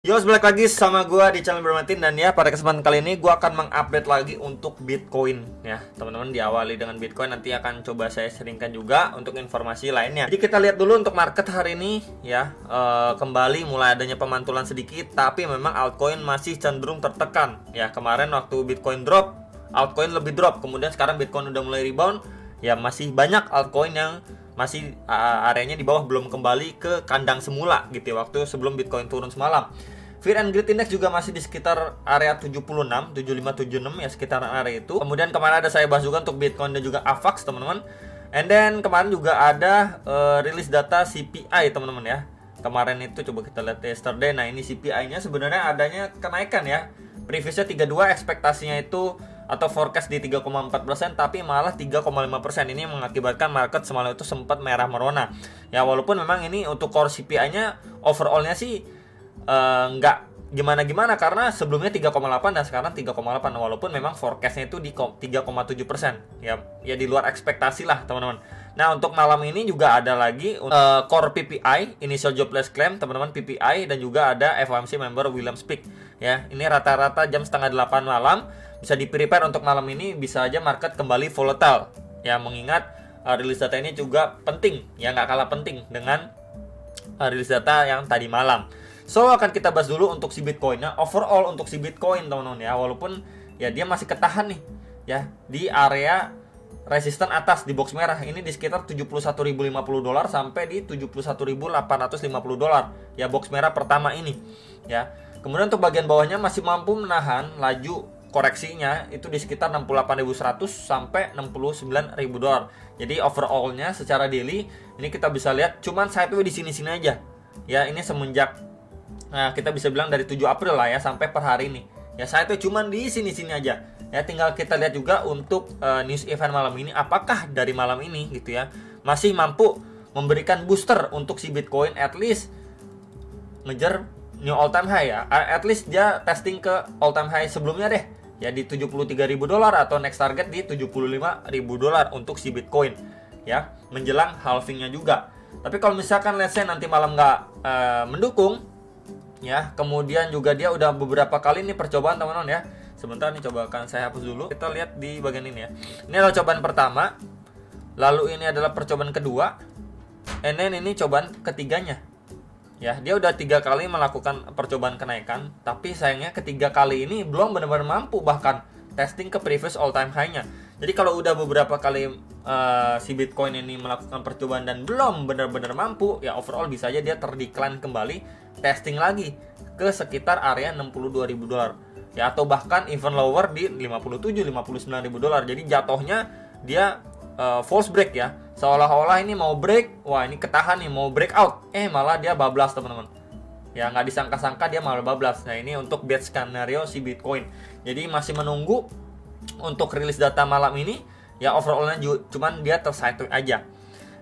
Yo, balik lagi sama gua di channel Bermatin. Dan ya, pada kesempatan kali ini gua akan mengupdate lagi untuk Bitcoin ya, teman-teman. Diawali dengan Bitcoin, nanti akan coba saya sharingkan juga untuk informasi lainnya. Jadi kita lihat dulu untuk market hari ini ya, kembali mulai adanya pemantulan sedikit, tapi memang altcoin masih cenderung tertekan ya. Kemarin waktu Bitcoin drop, altcoin lebih drop, kemudian sekarang Bitcoin udah mulai rebound ya. Masih banyak altcoin yang masih areanya di bawah, belum kembali ke kandang semula gitu ya, waktu sebelum Bitcoin turun semalam. Fear and Greed Index juga masih di sekitar area 76, 75, 76 ya, sekitar area itu. Kemudian kemarin ada saya bahas juga untuk Bitcoin dan juga AVAX, teman-teman. And then kemarin juga ada rilis data CPI, teman-teman ya. Kemarin itu coba kita lihat yesterday. Nah, ini CPI-nya sebenarnya adanya kenaikan ya. Previously 32, ekspektasinya itu atau forecast di 3,4%, tapi malah 3,5%. Ini mengakibatkan market semalam itu sempat merah merona. Ya, walaupun memang ini untuk core CPI-nya overall-nya sih nggak gimana-gimana, karena sebelumnya 3,8 dan sekarang 3,8, walaupun memang forecastnya itu di 3,7% ya, di luar ekspektasi lah, teman-teman. Nah, untuk malam ini juga ada lagi core PPI, Initial Jobless Claim, teman-teman, PPI, dan juga ada FOMC member Williams Peak ya. Ini rata-rata jam setengah 8 malam. Bisa di-prepare untuk malam ini, bisa aja market kembali volatile ya, mengingat rilis data ini juga penting ya, nggak kalah penting dengan rilis data yang tadi malam. So, akan kita bahas dulu untuk si Bitcoin-nya. Overall untuk si Bitcoin, teman-teman ya, walaupun ya dia masih ketahan nih ya di area resisten atas di box merah ini di sekitar $71.050 sampai di $71.850 ya, box merah pertama ini ya. Kemudian untuk bagian bawahnya masih mampu menahan laju koreksinya itu di sekitar 68.100 sampai $69.000. Jadi overall-nya secara daily ini kita bisa lihat cuman sideways di sini-sini aja ya. Ini semenjak kita bisa bilang dari 7 April lah ya sampai per hari ini. Ya, saya tuh cuman di sini-sini aja. Ya, tinggal kita lihat juga untuk news event malam ini, apakah dari malam ini gitu ya masih mampu memberikan booster untuk si Bitcoin, at least ngejar new all time high ya. At least dia testing ke all time high sebelumnya deh. Ya, di $73.000 atau next target di $75.000 untuk si Bitcoin. Ya, menjelang halvingnya juga. Tapi kalau misalkan let's say nanti malam nggak mendukung ya, kemudian juga dia udah beberapa kali nih percobaan, teman-teman ya. Sebentar nih, coba akan saya hapus dulu. Kita lihat di bagian ini ya. Ini adalah cobaan pertama, lalu ini adalah percobaan kedua, and then ini cobaan ketiganya. Ya, dia udah 3 kali melakukan percobaan kenaikan, tapi sayangnya ketiga kali ini belum benar-benar mampu bahkan testing ke previous all time high-nya. Jadi kalau udah beberapa kali si Bitcoin ini melakukan percobaan dan belum benar-benar mampu, ya overall bisa aja dia terdecline kembali, testing lagi ke sekitar area $62.000 ya, atau bahkan even lower di $57.000-$59.000. Jadi jatuhnya dia false break ya, seolah-olah ini mau break, wah ini ketahan nih mau breakout, malah dia bablas, teman-teman ya. Nggak disangka-sangka dia malah bablas. Nah, ini untuk bad scenario si Bitcoin. Jadi masih menunggu untuk rilis data malam ini ya, overallnya cuman dia tersideways aja.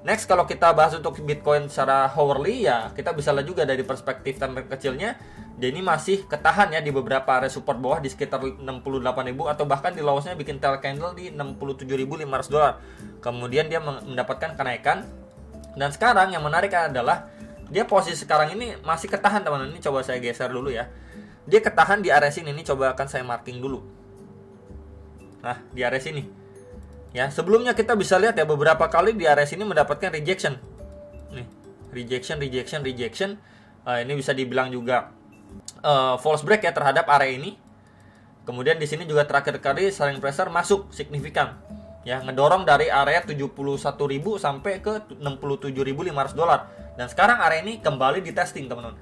Next, kalau kita bahas untuk Bitcoin secara hourly ya, kita bisa lihat juga dari perspektif time kecilnya, dia ini masih ketahan ya di beberapa area support bawah di sekitar 68.000, atau bahkan di lowest-nya bikin tail candle di $67.500. Kemudian dia mendapatkan kenaikan, dan sekarang yang menarik adalah dia posisi sekarang ini masih ketahan, teman-teman. Ini coba saya geser dulu ya. Dia ketahan di area sini, ini coba akan saya marking dulu. Nah, di area sini. Ya, sebelumnya kita bisa lihat ya beberapa kali di area sini mendapatkan rejection. Nih, rejection. Ini bisa dibilang juga false break ya terhadap area ini. Kemudian di sini juga terakhir kali selling pressure masuk signifikan. Ya, ngedorong dari area 71.000 sampai ke $67.500. Dan sekarang area ini kembali di testing, teman-teman.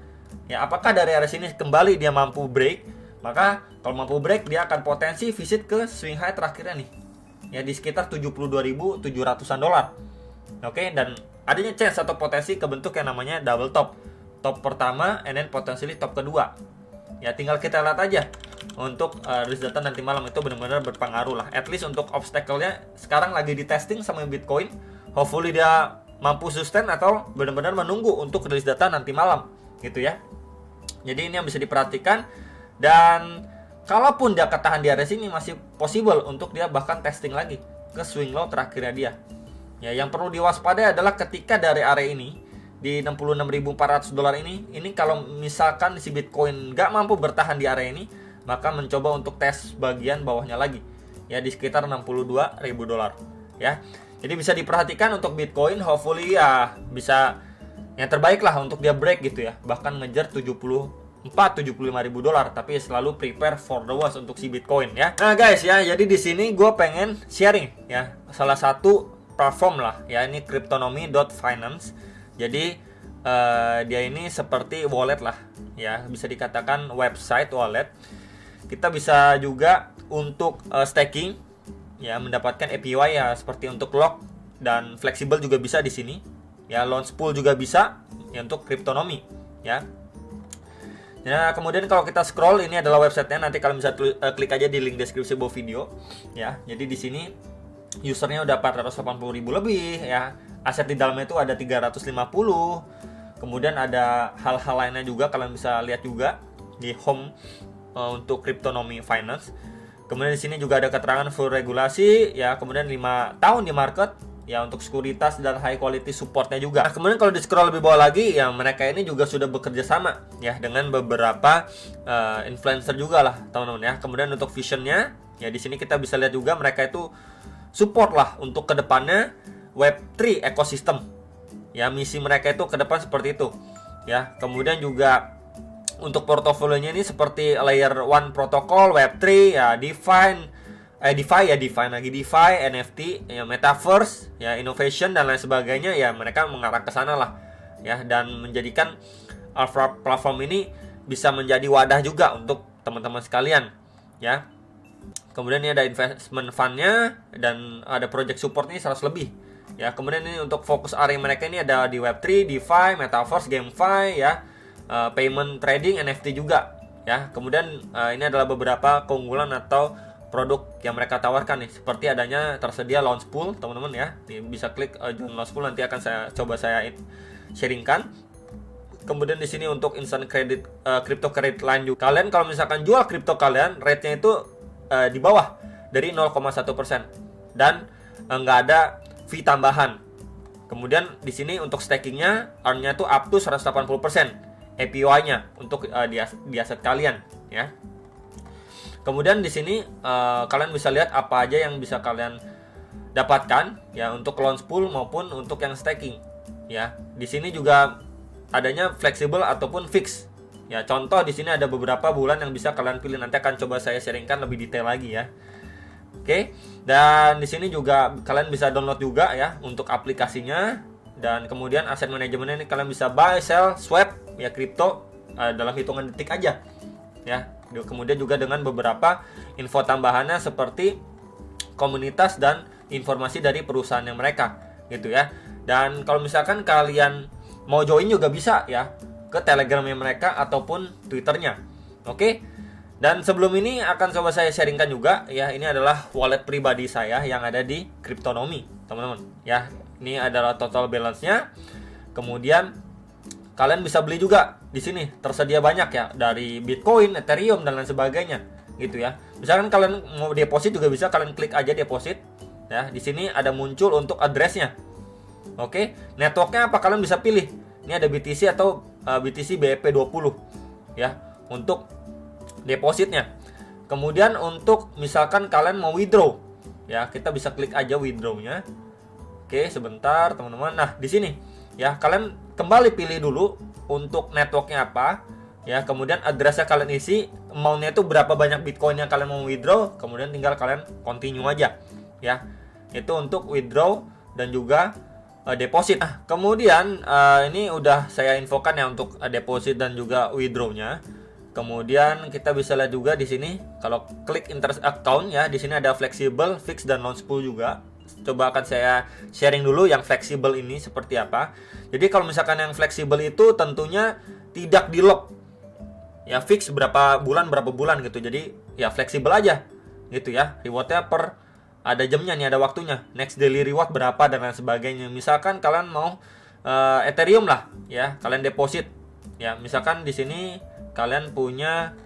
Ya, apakah dari area sini kembali dia mampu break? Maka kalau mampu break, dia akan potensi visit ke swing high terakhirnya nih. Ya, di sekitar $72.700-an. Oke, dan adanya chance atau potensi kebentuk yang namanya double top. Top pertama and then potentially top kedua. Ya, tinggal kita lihat aja untuk rilis data nanti malam itu benar-benar berpengaruh lah. At least untuk obstacle-nya sekarang lagi di testing sama Bitcoin. Hopefully dia mampu sustain atau benar-benar menunggu untuk rilis data nanti malam gitu ya. Jadi ini yang bisa diperhatikan, dan kalaupun dia ketahan di area sini masih possible untuk dia bahkan testing lagi ke swing low terakhirnya dia. Ya, yang perlu diwaspadai adalah ketika dari area ini di $66.400 ini kalau misalkan si Bitcoin nggak mampu bertahan di area ini, maka mencoba untuk tes bagian bawahnya lagi ya di sekitar $62.000 ya. Jadi bisa diperhatikan untuk Bitcoin, hopefully ya bisa yang terbaik lah untuk dia break gitu ya, bahkan ngejar $75.000, tapi selalu prepare for the worst untuk si Bitcoin ya. Nah guys ya, jadi di sini gue pengen sharing ya salah satu platform lah ya, ini Cryptonomy.finance. Jadi dia ini seperti wallet lah ya, bisa dikatakan website wallet. Kita bisa juga untuk staking ya, mendapatkan APY ya, seperti untuk lock dan fleksibel juga bisa di sini ya. Launch pool juga bisa ya untuk Cryptonomy ya. Nah, kemudian kalau kita scroll, ini adalah websitenya. Nanti kalian bisa klik aja di link deskripsi bawah video ya. Jadi di sini usernya udah 480.000 lebih ya. Aset di dalamnya itu ada 350. Kemudian ada hal-hal lainnya juga, kalian bisa lihat juga di home untuk Cryptonomy Finance. Kemudian di sini juga ada keterangan full regulasi ya. Kemudian 5 tahun di market ya, untuk sekuritas dan high quality supportnya juga. Nah, kemudian kalau di scroll lebih bawah lagi ya, mereka ini juga sudah bekerja sama ya dengan beberapa influencer juga lah teman-teman ya. Kemudian untuk visionnya ya, di sini kita bisa lihat juga mereka itu support lah untuk kedepannya Web3 ekosistem ya. Misi mereka itu ke depan seperti itu ya. Kemudian juga untuk portofolionya ini seperti layer 1 protokol, Web3 ya, DeFi, NFT, ya, Metaverse, ya, innovation dan lain sebagainya ya. Mereka mengarah ke sana lah ya, dan menjadikan platform ini bisa menjadi wadah juga untuk teman-teman sekalian ya. Kemudian ini ada investment fundnya dan ada project support ini 100 lebih ya. Kemudian ini untuk fokus area mereka ini ada di Web3, DeFi, Metaverse, GameFi ya, payment, trading, NFT juga ya. Kemudian ini adalah beberapa keunggulan atau produk yang mereka tawarkan nih, seperti adanya tersedia launch pool teman-teman ya. Bisa klik join launch pool, nanti akan saya sharingkan. Kemudian di sini untuk instant credit, crypto credit line juga. Kalian kalau misalkan jual kripto kalian, rate-nya itu di bawah dari 0,1% dan nggak ada fee tambahan. Kemudian di sini untuk stakingnya earn-nya tuh up to 180% APY-nya untuk di aset kalian ya. Kemudian di sini kalian bisa lihat apa aja yang bisa kalian dapatkan ya untuk launch pool maupun untuk yang staking ya. Di sini juga adanya fleksibel ataupun fix ya. Contoh di sini ada beberapa bulan yang bisa kalian pilih, nanti akan coba saya sharingkan lebih detail lagi ya. Oke. Dan di sini juga kalian bisa download juga ya untuk aplikasinya. Dan kemudian aset manajemennya ini kalian bisa buy, sell, swap ya kripto dalam hitungan detik aja ya. Kemudian juga dengan beberapa info tambahannya seperti komunitas dan informasi dari perusahaan yang mereka gitu ya. Dan kalau misalkan kalian mau join juga bisa ya ke Telegramnya mereka ataupun Twitternya. Oke. Dan sebelum ini akan coba saya sharingkan juga ya, ini adalah wallet pribadi saya yang ada di Cryptonomy teman-teman ya. Ini adalah total balance-nya. Kemudian kalian bisa beli juga di sini, tersedia banyak ya, dari Bitcoin, Ethereum dan lain sebagainya gitu ya. Misalkan kalian mau deposit juga bisa, kalian klik aja deposit ya. Di sini ada muncul untuk addressnya. Oke, networknya apa kalian bisa pilih. Ini ada BTC atau BTC BEP20 ya untuk depositnya. Kemudian untuk misalkan kalian mau withdraw ya, kita bisa klik aja withdraw-nya. Oke, sebentar teman-teman. Nah, di sini ya, kalian kembali pilih dulu untuk networknya apa ya, kemudian addressnya kalian isi, amountnya itu berapa banyak Bitcoin yang kalian mau withdraw, kemudian tinggal kalian continue aja ya. Itu untuk withdraw dan juga deposit. Nah, kemudian ini udah saya infokan ya untuk deposit dan juga withdrawnya. Kemudian kita bisa lihat juga di sini kalau klik interest account ya, di sini ada flexible, fix dan launch pool juga. Coba akan saya sharing dulu yang fleksibel ini seperti apa. Jadi kalau misalkan yang fleksibel itu tentunya tidak di lock ya, fix berapa bulan gitu. Jadi ya fleksibel aja gitu ya. Rewardnya per ada jamnya nih, ada waktunya, next daily reward berapa dan lain sebagainya. Misalkan kalian mau Ethereum lah ya, kalian deposit ya. Misalkan di sini kalian punya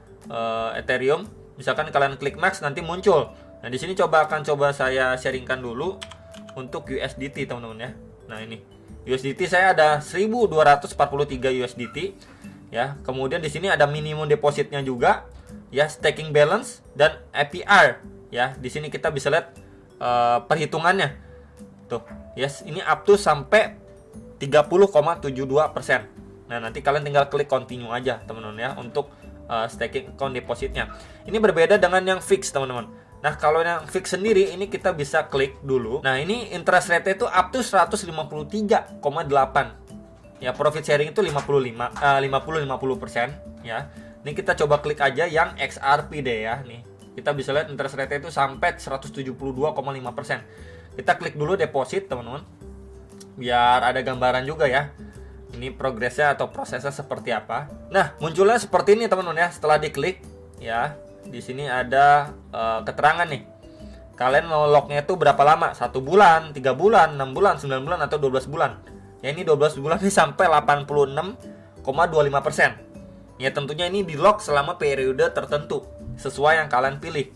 Ethereum, misalkan kalian klik max nanti muncul. Nah, di sini coba saya sharingkan dulu untuk USDT teman-teman ya. Nah, ini USDT saya ada 1243 USDT ya. Kemudian di sini ada minimum depositnya juga ya, staking balance dan APR ya. Di sini kita bisa lihat perhitungannya tuh. Yes, ini up to sampai 30,72%. Nah, nanti kalian tinggal klik continue aja teman-teman ya untuk staking account depositnya. Ini berbeda dengan yang fix teman-teman. Nah, kalau yang fix sendiri ini kita bisa klik dulu. Nah, ini interest rate itu up to 153,8. Ya, profit sharing itu 50-50% ya. Ini kita coba klik aja yang XRP deh ya. Nih, kita bisa lihat interest rate itu sampai 172,5%. Kita klik dulu deposit teman-teman, biar ada gambaran juga ya. Ini progresnya atau prosesnya seperti apa. Nah, munculnya seperti ini teman-teman ya. Setelah diklik ya, di sini ada keterangan nih. Kalian mau locknya itu berapa lama? 1 bulan, 3 bulan, 6 bulan, 9 bulan, atau 12 bulan. Ya, ini 12 bulan ini sampai 86,25%. Ya, tentunya ini di lock selama periode tertentu sesuai yang kalian pilih.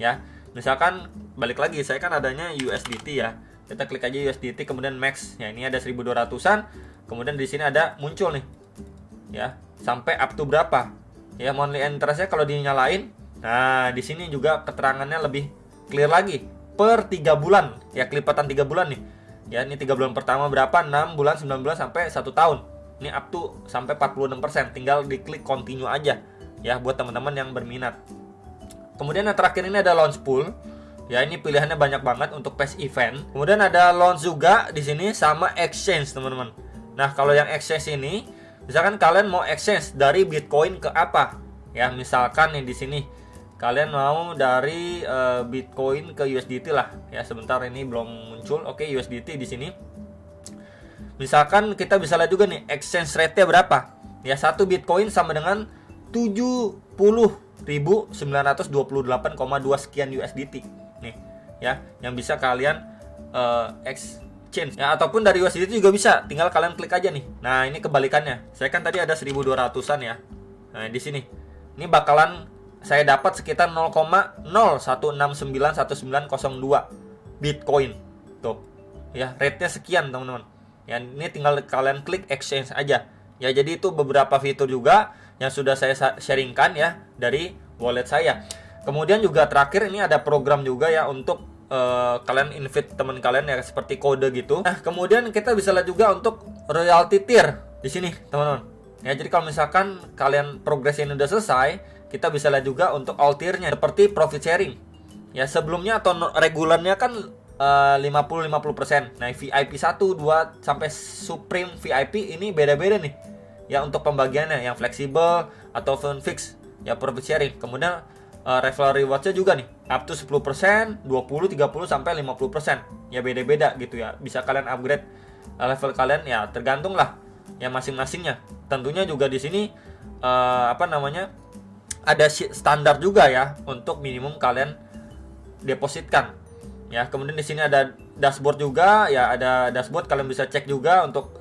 Ya, misalkan balik lagi, saya kan adanya USDT ya. Kita klik aja USDT, kemudian max. Ya, ini ada 1200-an. Kemudian di sini ada muncul nih. Ya, sampai up to berapa? Ya, monthly interest-nya kalau dinyalain. Nah, di sini juga keterangannya lebih clear lagi. Per 3 bulan. Ya, kelipatan 3 bulan nih. Ya, ini 3 bulan pertama berapa? 6 bulan, 9 bulan sampai 1 tahun. Ini up to sampai 46%. Tinggal diklik continue aja. Ya, buat teman-teman yang berminat. Kemudian yang terakhir ini ada launch pool. Ya, ini pilihannya banyak banget untuk past event. Kemudian ada launch juga di sini sama exchange, teman-teman. Nah, kalau yang exchange ini, misalkan kalian mau exchange dari Bitcoin ke apa? Ya, misalkan nih di sini kalian mau dari Bitcoin ke USDT lah. Ya, sebentar ini belum muncul. Oke, USDT di sini. Misalkan kita bisa lihat juga nih exchange rate-nya berapa. Ya, 1 Bitcoin sama dengan 70.928,2 sekian USDT. Nih, ya, yang bisa kalian exchange ya, ataupun dari USDT juga bisa, tinggal kalian klik aja nih. Nah, ini kebalikannya. Saya kan tadi ada 1200-an ya. Nah, di sini. Ini bakalan saya dapat sekitar 0,01691902 Bitcoin. Tuh. Ya, rate-nya sekian, teman-teman. Ya, ini tinggal kalian klik exchange aja. Ya, jadi itu beberapa fitur juga yang sudah saya sharingkan ya dari wallet saya. Kemudian juga terakhir ini ada program juga ya untuk kalian invite teman kalian ya, seperti kode gitu. Nah, kemudian kita bisa lihat juga untuk royalty tier di sini, teman-teman. Ya, jadi kalau misalkan kalian progres ini udah selesai, kita bisa lihat juga untuk all tier-nya seperti profit sharing. Ya, sebelumnya atau regularnya kan 50-50%. Nah, VIP 1, 2 sampai Supreme VIP ini beda-beda nih. Ya, untuk pembagiannya yang fleksibel atau fix ya, profit sharing. Kemudian referral rewards-nya juga nih up to 10%, 20, 30 sampai 50%. Ya, beda-beda gitu ya. Bisa kalian upgrade level kalian ya, tergantung lah ya masing-masingnya. Tentunya juga di sini ada standar juga ya untuk minimum kalian depositkan. Ya, kemudian di sini ada dashboard juga ya, ada dashboard kalian bisa cek juga untuk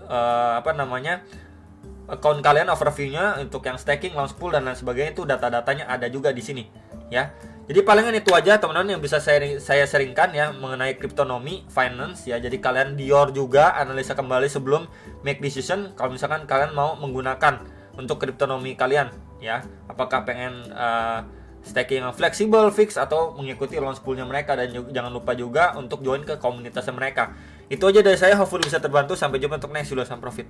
account kalian, overview-nya untuk yang staking, launch pool dan lain sebagainya, itu data-datanya ada juga di sini ya. Jadi palingan itu aja teman-teman yang bisa saya sharingkan ya mengenai cryptonomy finance ya. Jadi kalian dior juga analisa kembali sebelum make decision kalau misalkan kalian mau menggunakan untuk cryptonomy kalian ya. Apakah pengen staking yang fleksibel, fix, atau mengikuti launch pool-nya mereka. Dan jangan lupa juga untuk join ke komunitasnya mereka. Itu aja dari saya, hopefully bisa terbantu. Sampai jumpa untuk next Julius Profit.